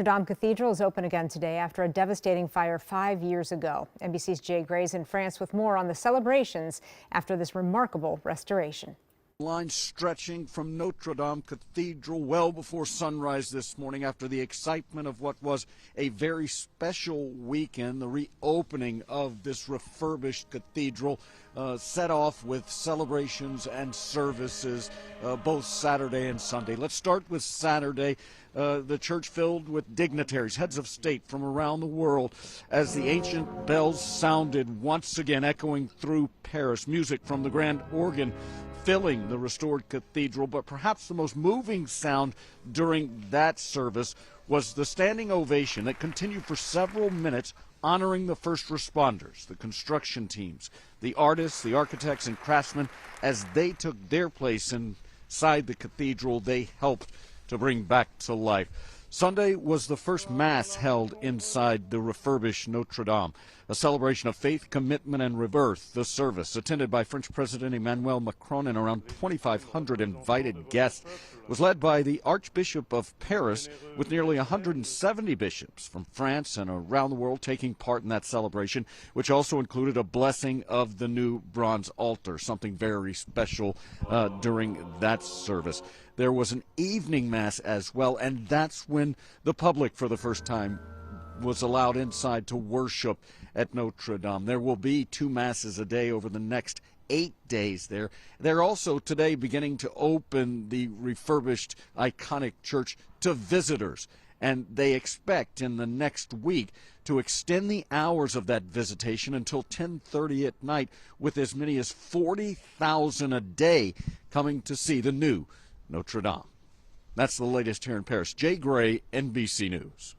Notre Dame Cathedral is open again today after a devastating fire 5 years ago. NBC's Jay Gray's in France with more on the celebrations after this remarkable restoration. Line stretching from Notre Dame Cathedral well before sunrise this morning after the excitement of what was a very special weekend. The reopening of this refurbished cathedral set off with celebrations and services both Saturday and Sunday. Let's start with Saturday. The church filled with dignitaries, heads of state from around the world as the ancient bells sounded once again, echoing through Paris. Music from the grand organ filling the restored cathedral, but perhaps the most moving sound during that service was the standing ovation that continued for several minutes, honoring the first responders, the construction teams, the artists, the architects, and craftsmen. As they took their place inside the cathedral, they helped to bring back to life. Sunday was the first Mass held inside the refurbished Notre Dame, a celebration of faith, commitment, and rebirth. The service, attended by French President Emmanuel Macron and around 2,500 invited guests, was led by the Archbishop of Paris, with nearly 170 bishops from France and around the world taking part in that celebration, which also included a blessing of the new bronze altar, something very special during that service. There was an evening Mass as well, and that's when the public for the first time was allowed inside to worship at Notre Dame. There will be 2 Masses a day over the next 8 days there. They're also today beginning to open the refurbished iconic church to visitors, and they expect in the next week to extend the hours of that visitation until 10:30 at night, with as many as 40,000 a day coming to see the new Notre Dame. That's the latest here in Paris. Jay Gray, NBC News.